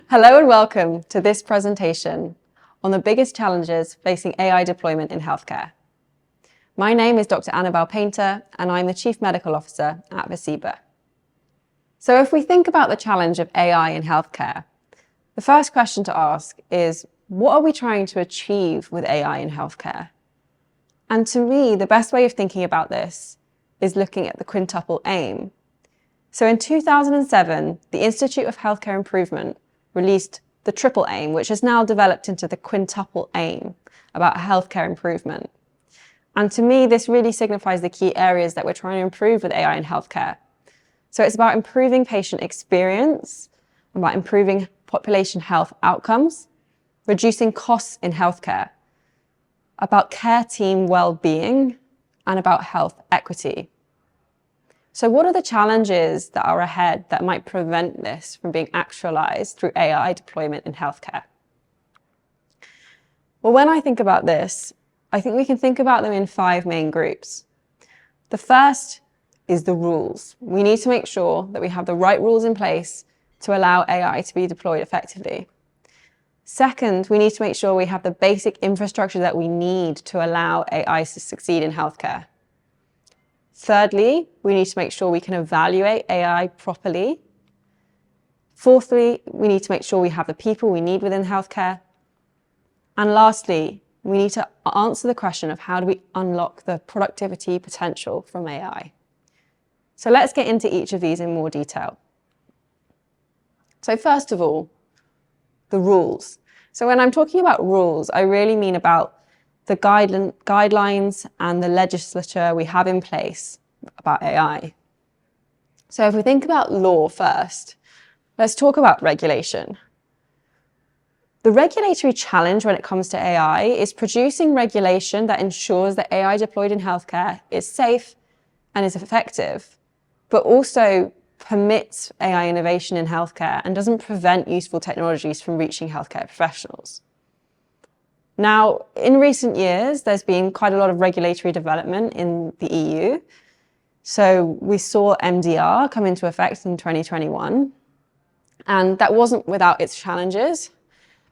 Hello and welcome to this presentation on the biggest challenges facing AI deployment in healthcare. My name is Dr Annabelle Painter and I'm the Chief Medical Officer at Visiba. So if we think about the challenge of AI in healthcare, the first question to ask is, what are we trying to achieve with AI in healthcare? And to me, the best way of thinking about this is looking at the quintuple aim. So in 2007, the Institute of Healthcare Improvement released the triple aim, which has now developed into the quintuple aim about healthcare improvement. And to me, this really signifies the key areas that we're trying to improve with AI in healthcare. So it's about improving patient experience, about improving population health outcomes, reducing costs in healthcare, about care team well-being, and about health equity. So what are the challenges that are ahead that might prevent this from being actualized through AI deployment in healthcare? Well, when I think about this, I think we can think about them in 5 main groups. The first is the rules. We need to make sure that we have the right rules in place to allow AI to be deployed effectively. Second, we need to make sure we have the basic infrastructure that we need to allow AI to succeed in healthcare. Thirdly, we need to make sure we can evaluate AI properly. Fourthly, we need to make sure we have the people we need within healthcare. And lastly, we need to answer the question of how do we unlock the productivity potential from AI. So let's get into each of these in more detail. So first of all, the rules. So when I'm talking about rules, I really mean about the guidelines and the legislature we have in place about AI. So if we think about law first, let's talk about regulation. The regulatory challenge when it comes to AI is producing regulation that ensures that AI deployed in healthcare is safe and is effective, but also permits AI innovation in healthcare and doesn't prevent useful technologies from reaching healthcare professionals. Now, in recent years, there's been quite a lot of regulatory development in the EU. So we saw MDR come into effect in 2021, and that wasn't without its challenges.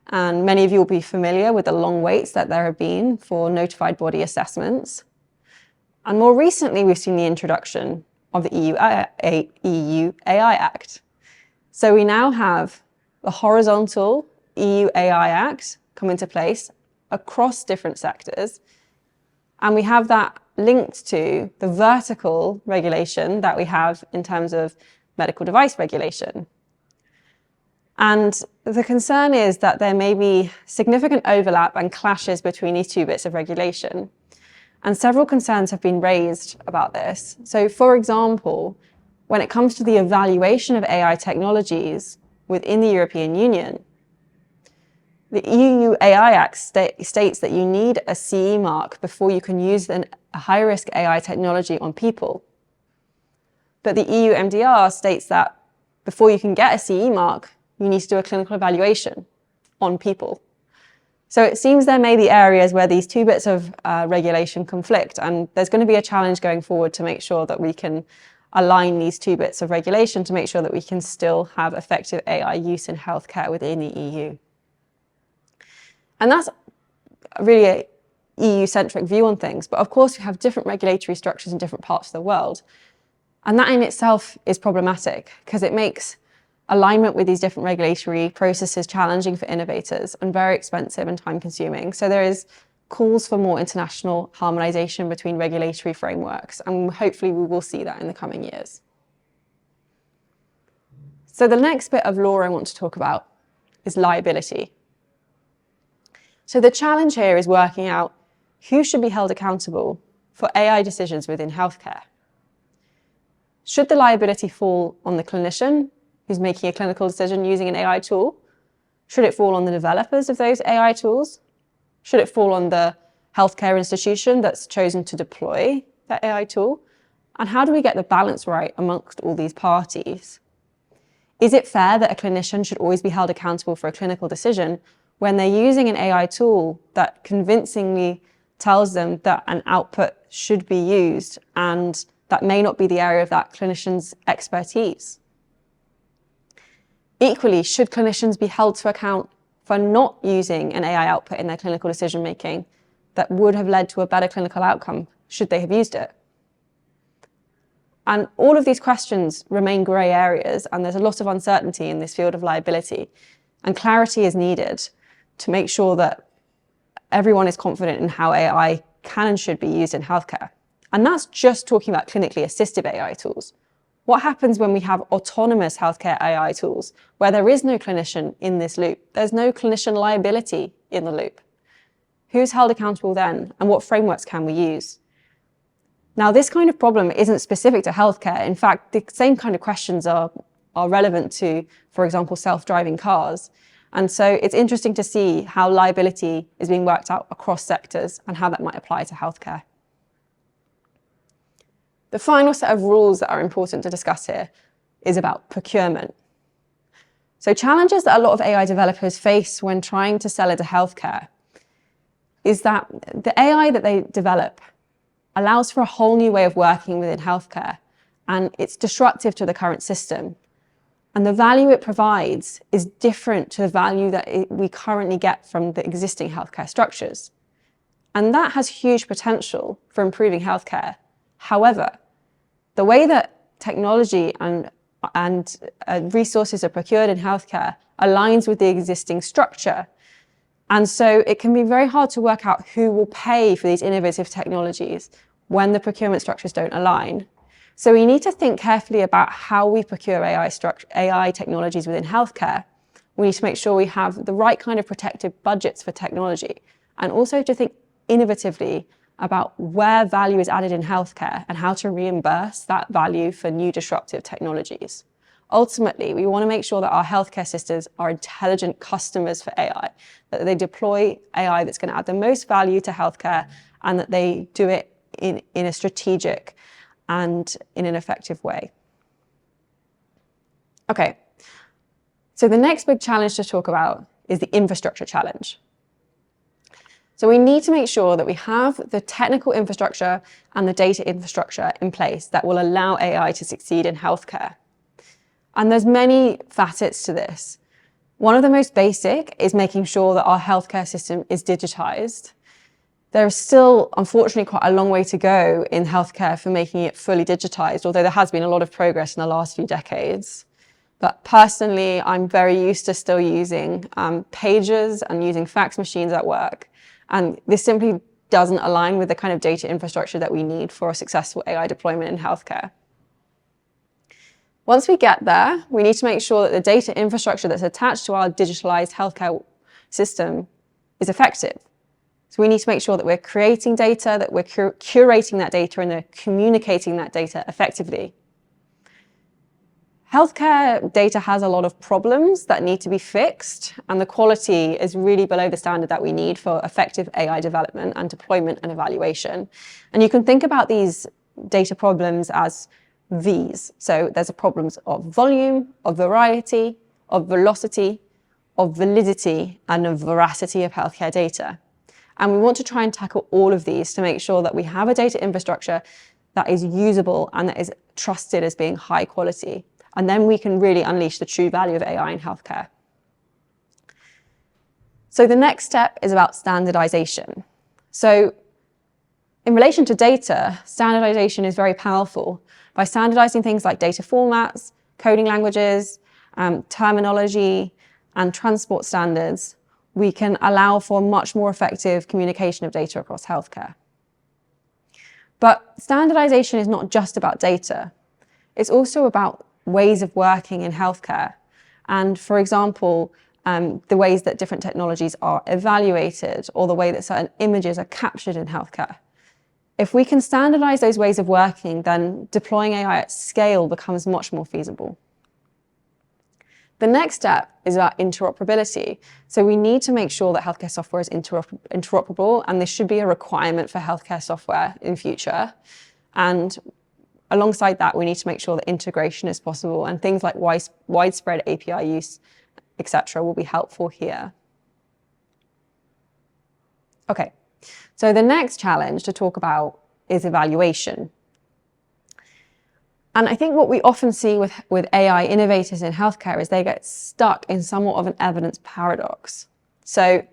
And many of you will be familiar with the long waits that there have been for notified body assessments. And more recently, we've seen the introduction of the EU AI Act. So we now have the horizontal EU AI Act come into place across different sectors. And we have that linked to the vertical regulation that we have in terms of medical device regulation. And the concern is that there may be significant overlap and clashes between these 2 bits of regulation. And several concerns have been raised about this. So for example, when it comes to the evaluation of AI technologies within the European Union, the EU AI Act states that you need a CE mark before you can use a high-risk AI technology on people. But the EU MDR states that before you can get a CE mark, you need to do a clinical evaluation on people. So it seems there may be areas where these 2 bits of regulation conflict, and there's going to be a challenge going forward to make sure that we can align these 2 bits of regulation to make sure that we can still have effective AI use in healthcare within the EU. And that's really an EU-centric view on things. But of course, we have different regulatory structures in different parts of the world. And that in itself is problematic because it makes alignment with these different regulatory processes challenging for innovators and very expensive and time-consuming. So there is calls for more international harmonization between regulatory frameworks. And hopefully we will see that in the coming years. So the next bit of law I want to talk about is liability. So the challenge here is working out who should be held accountable for AI decisions within healthcare. Should the liability fall on the clinician who's making a clinical decision using an AI tool? Should it fall on the developers of those AI tools? Should it fall on the healthcare institution that's chosen to deploy that AI tool? And how do we get the balance right amongst all these parties? Is it fair that a clinician should always be held accountable for a clinical decision when they're using an AI tool that convincingly tells them that an output should be used and that may not be the area of that clinician's expertise? Equally, should clinicians be held to account for not using an AI output in their clinical decision-making that would have led to a better clinical outcome should they have used it? And all of these questions remain grey areas, and there's a lot of uncertainty in this field of liability. And clarity is needed to make sure that everyone is confident in how AI can and should be used in healthcare. And that's just talking about clinically assistive AI tools. What happens when we have autonomous healthcare AI tools where there is no clinician in this loop? There's no clinician liability in the loop. Who's held accountable then, and what frameworks can we use? Now, this kind of problem isn't specific to healthcare. In fact, the same kind of questions are relevant to, for example, self-driving cars. And so it's interesting to see how liability is being worked out across sectors and how that might apply to healthcare. The final set of rules that are important to discuss here is about procurement. So challenges that a lot of AI developers face when trying to sell into healthcare is that the AI that they develop allows for a whole new way of working within healthcare, and it's disruptive to the current system. And the value it provides is different to the value that we currently get from the existing healthcare structures. And that has huge potential for improving healthcare. However, the way that technology and resources are procured in healthcare aligns with the existing structure. And so it can be very hard to work out who will pay for these innovative technologies when the procurement structures don't align. So we need to think carefully about how we procure AI technologies within healthcare. We need to make sure we have the right kind of protective budgets for technology, and also to think innovatively about where value is added in healthcare and how to reimburse that value for new disruptive technologies. Ultimately, we want to make sure that our healthcare systems are intelligent customers for AI, that they deploy AI that's going to add the most value to healthcare, and that they do it in a strategic and in an effective way. Okay, so the next big challenge to talk about is the infrastructure challenge. So we need to make sure that we have the technical infrastructure and the data infrastructure in place that will allow AI to succeed in healthcare. And there's many facets to this. One of the most basic is making sure that our healthcare system is digitized. There is still, unfortunately, quite a long way to go in healthcare for making it fully digitized, although there has been a lot of progress in the last few decades. But personally, I'm very used to still using pagers and using fax machines at work. And this simply doesn't align with the kind of data infrastructure that we need for a successful AI deployment in healthcare. Once we get there, we need to make sure that the data infrastructure that's attached to our digitalized healthcare system is effective. So we need to make sure that we're creating data, that we're curating that data, and they're communicating that data effectively. Healthcare data has a lot of problems that need to be fixed, and the quality is really below the standard that we need for effective AI development and deployment and evaluation. And you can think about these data problems as V's. So there's problems of volume, of variety, of velocity, of validity, and of veracity of healthcare data. And we want to try and tackle all of these to make sure that we have a data infrastructure that is usable and that is trusted as being high quality. And then we can really unleash the true value of AI in healthcare. So the next step is about standardization. So in relation to data, standardization is very powerful. By standardizing things like data formats, coding languages, terminology, and transport standards, we can allow for much more effective communication of data across healthcare. But standardization is not just about data. It's also about ways of working in healthcare. And for example, the ways that different technologies are evaluated, or the way that certain images are captured in healthcare. If we can standardize those ways of working, then deploying AI at scale becomes much more feasible. The next step is about interoperability. So we need to make sure that healthcare software is interoperable, and this should be a requirement for healthcare software in future. And alongside that, we need to make sure that integration is possible, and things like widespread API use, etc., will be helpful here. Okay, so the next challenge to talk about is evaluation. And I think what we often see with AI innovators in healthcare is they get stuck in somewhat of an evidence paradox. So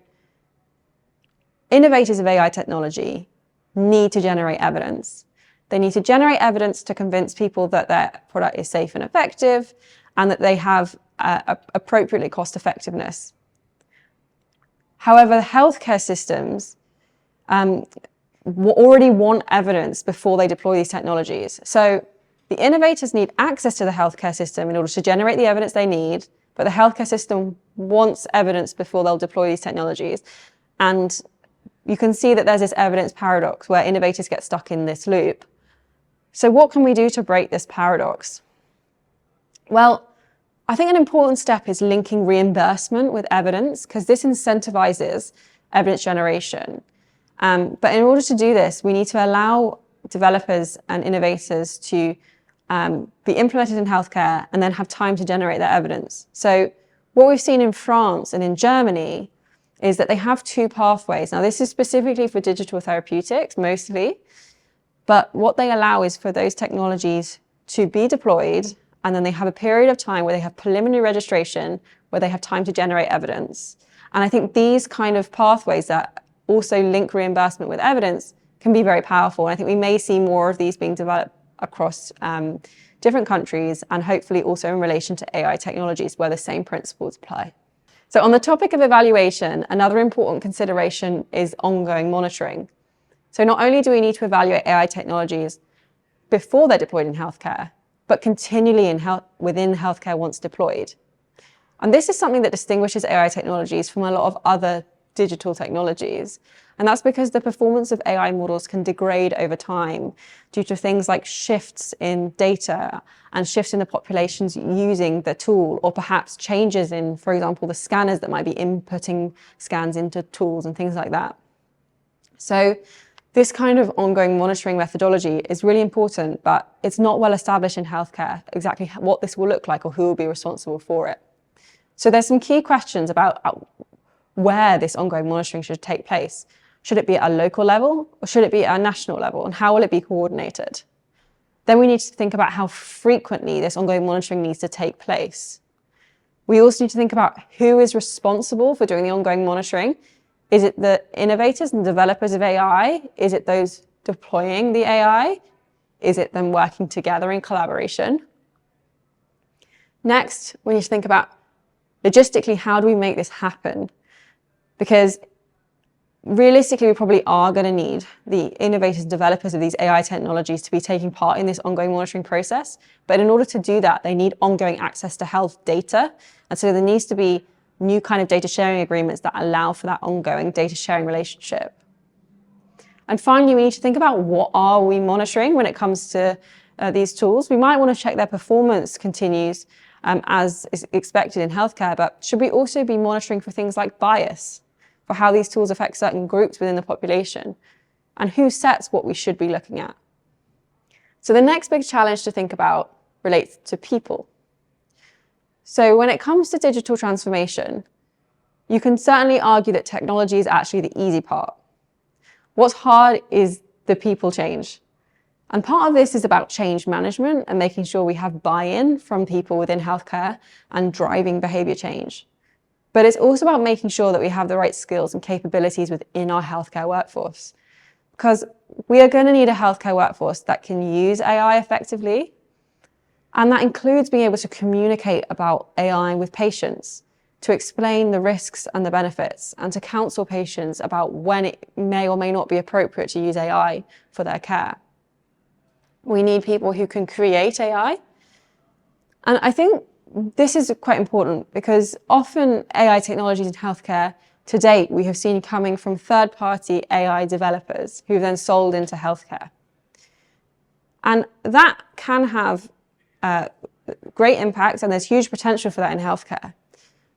innovators of AI technology need to generate evidence. They need to generate evidence to convince people that their product is safe and effective and that they have appropriately cost effectiveness. However, the healthcare systems already want evidence before they deploy these technologies. So the innovators need access to the healthcare system in order to generate the evidence they need, but the healthcare system wants evidence before they'll deploy these technologies. And you can see that there's this evidence paradox where innovators get stuck in this loop. So what can we do to break this paradox? Well, I think an important step is linking reimbursement with evidence, because this incentivizes evidence generation. But in order to do this, we need to allow developers and innovators to be implemented in healthcare and then have time to generate their evidence. So what we've seen in France and in Germany is that they have two pathways. Now, this is specifically for digital therapeutics, mostly, but what they allow is for those technologies to be deployed, and then they have a period of time where they have preliminary registration, where they have time to generate evidence. And I think these kind of pathways that also link reimbursement with evidence can be very powerful. And I think we may see more of these being developed across different countries, and hopefully also in relation to AI technologies where the same principles apply. So on the topic of evaluation, another important consideration is ongoing monitoring. So not only do we need to evaluate AI technologies before they're deployed in healthcare, but continually within healthcare once deployed. And this is something that distinguishes AI technologies from a lot of other digital technologies. And that's because the performance of AI models can degrade over time due to things like shifts in data and shifts in the populations using the tool, or perhaps changes in, for example, the scanners that might be inputting scans into tools and things like that. So this kind of ongoing monitoring methodology is really important, but it's not well established in healthcare exactly what this will look like or who will be responsible for it. So there's some key questions about where this ongoing monitoring should take place. Should it be at a local level, or should it be at a national level, and how will it be coordinated? Then we need to think about how frequently this ongoing monitoring needs to take place. We also need to think about who is responsible for doing the ongoing monitoring. Is it the innovators and developers of AI? Is it those deploying the AI? Is it them working together in collaboration? Next, we need to think about logistically, how do we make this happen? Because realistically, we probably are going to need the innovators, developers of these AI technologies to be taking part in this ongoing monitoring process. But in order to do that, they need ongoing access to health data. And so there needs to be new kind of data sharing agreements that allow for that ongoing data sharing relationship. And finally, we need to think about what are we monitoring when it comes to these tools. We might want to check their performance continues as is expected in healthcare, but should we also be monitoring for things like bias, for how these tools affect certain groups within the population, and who sets what we should be looking at? So the next big challenge to think about relates to people. So when it comes to digital transformation, you can certainly argue that technology is actually the easy part. What's hard is the people change. And part of this is about change management and making sure we have buy-in from people within healthcare and driving behavior change. But it's also about making sure that we have the right skills and capabilities within our healthcare workforce. Because we are going to need a healthcare workforce that can use AI effectively. And that includes being able to communicate about AI with patients, to explain the risks and the benefits, and to counsel patients about when it may or may not be appropriate to use AI for their care. We need people who can create AI. And I think this is quite important because often AI technologies in healthcare to date, we have seen coming from third-party AI developers who've then sold into healthcare. And that can have great impact, and there's huge potential for that in healthcare.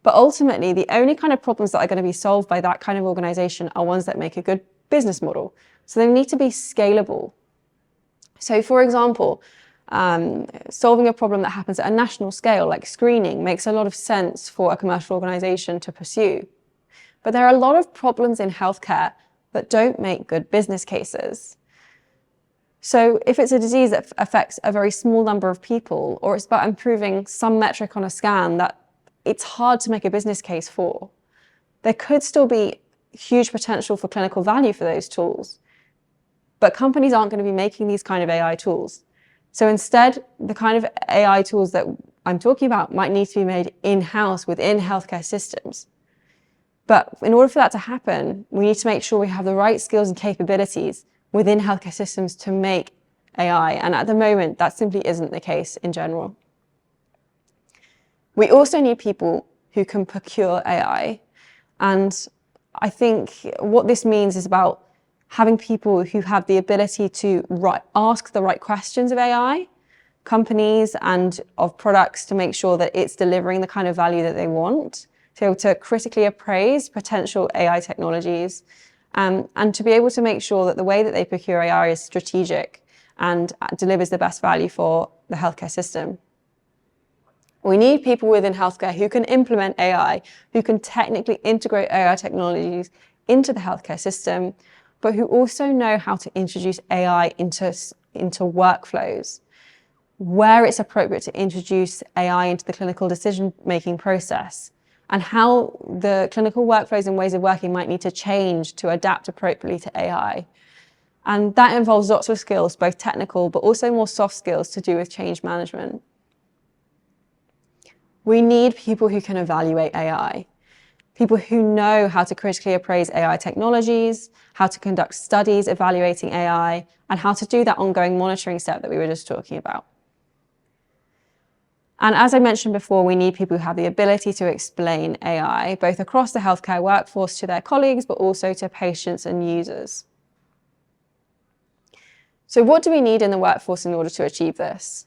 But ultimately, the only kind of problems that are going to be solved by that kind of organization are ones that make a good business model. So they need to be scalable. So for example, solving a problem that happens at a national scale, like screening, makes a lot of sense for a commercial organization to pursue. But there are a lot of problems in healthcare that don't make good business cases. So if it's a disease that affects a very small number of people, or it's about improving some metric on a scan that it's hard to make a business case for, there could still be huge potential for clinical value for those tools. But companies aren't going to be making these kind of AI tools. So instead, the kind of AI tools that I'm talking about might need to be made in-house within healthcare systems. But in order for that to happen, we need to make sure we have the right skills and capabilities within healthcare systems to make AI. And at the moment, that simply isn't the case in general. We also need people who can procure AI. And I think what this means is about having people who have the ability to ask the right questions of AI, companies and of products, to make sure that it's delivering the kind of value that they want, to be able to critically appraise potential AI technologies, and to be able to make sure that the way that they procure AI is strategic and delivers the best value for the healthcare system. We need people within healthcare who can implement AI, who can technically integrate AI technologies into the healthcare system, but who also know how to introduce AI into workflows, where it's appropriate to introduce AI into the clinical decision-making process, and how the clinical workflows and ways of working might need to change to adapt appropriately to AI. And that involves lots of skills, both technical, but also more soft skills to do with change management. We need people who can evaluate AI, people who know how to critically appraise AI technologies, how to conduct studies evaluating AI, and how to do that ongoing monitoring step that we were just talking about. And as I mentioned before, we need people who have the ability to explain AI, both across the healthcare workforce to their colleagues, but also to patients and users. So what do we need in the workforce in order to achieve this?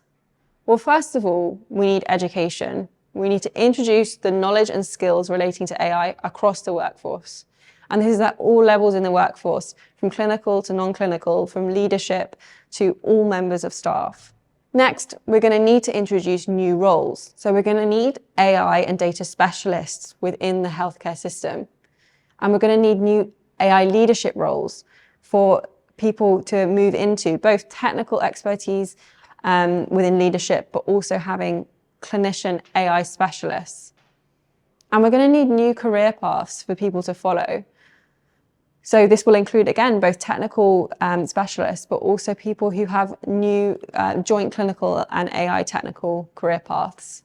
Well, first of all, we need education. We need to introduce the knowledge and skills relating to AI across the workforce. And this is at all levels in the workforce, from clinical to non-clinical, from leadership to all members of staff. Next, we're going to need to introduce new roles. So we're going to need AI and data specialists within the healthcare system. And we're going to need new AI leadership roles for people to move into, both technical expertise within leadership, but also having clinician AI specialists. And we're going to need new career paths for people to follow. So this will include, again, both technical specialists, but also people who have new joint clinical and AI technical career paths.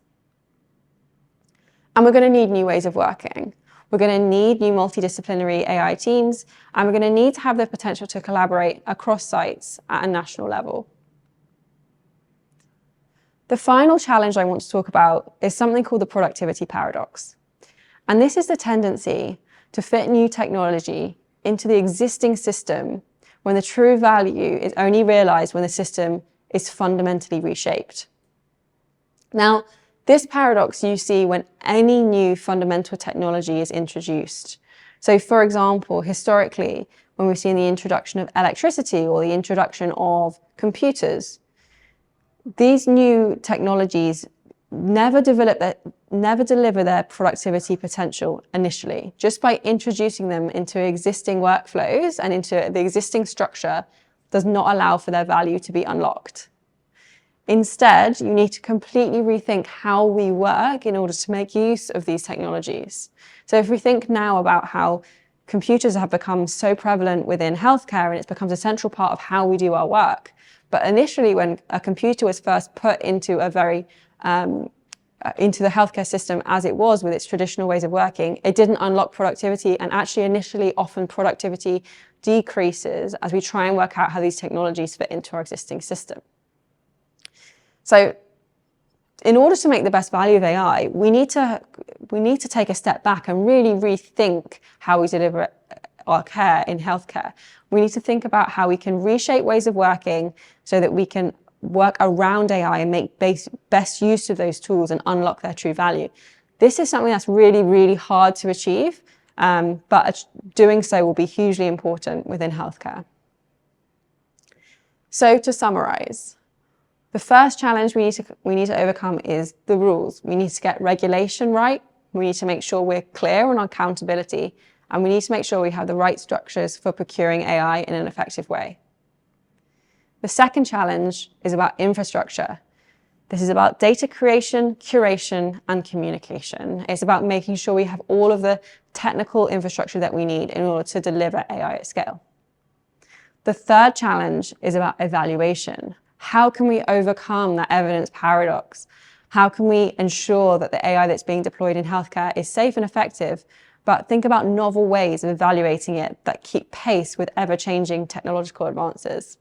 And we're going to need new ways of working. We're going to need new multidisciplinary AI teams, and we're going to need to have the potential to collaborate across sites at a national level. The final challenge I want to talk about is something called the productivity paradox. And this is the tendency to fit new technology into the existing system when the true value is only realized when the system is fundamentally reshaped. Now, this paradox you see when any new fundamental technology is introduced. So for example, historically, when we've seen the introduction of electricity or the introduction of computers, these new technologies never deliver their productivity potential initially. Just by introducing them into existing workflows and into the existing structure does not allow for their value to be unlocked. Instead, you need to completely rethink how we work in order to make use of these technologies. So if we think now about how computers have become so prevalent within healthcare and it's become a central part of how we do our work, but initially when a computer was first put into into the healthcare system as it was with its traditional ways of working, it didn't unlock productivity, and actually initially often productivity decreases as we try and work out how these technologies fit into our existing system. So in order to make the best value of AI, we need to take a step back and really rethink how we deliver our care in healthcare. We need to think about how we can reshape ways of working so that we can work around AI and make best use of those tools and unlock their true value. This is something that's really, really hard to achieve, but doing so will be hugely important within healthcare. So to summarize, the first challenge we need to overcome is the rules. We need to get regulation right. We need to make sure we're clear on accountability, and we need to make sure we have the right structures for procuring AI in an effective way. The second challenge is about infrastructure. This is about data creation, curation, and communication. It's about making sure we have all of the technical infrastructure that we need in order to deliver AI at scale. The third challenge is about evaluation. How can we overcome that evidence paradox? How can we ensure that the AI that's being deployed in healthcare is safe and effective, but think about novel ways of evaluating it that keep pace with ever-changing technological advances?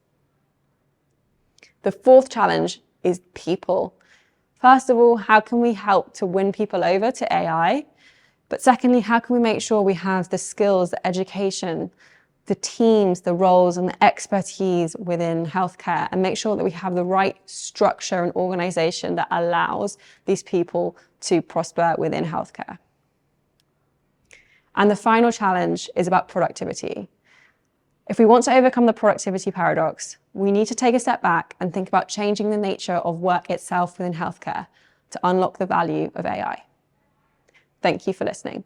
The fourth challenge is people. First of all, how can we help to win people over to AI? But secondly, how can we make sure we have the skills, the education, the teams, the roles, and the expertise within healthcare, and make sure that we have the right structure and organization that allows these people to prosper within healthcare? And the final challenge is about productivity. If we want to overcome the productivity paradox, we need to take a step back and think about changing the nature of work itself within healthcare to unlock the value of AI. Thank you for listening.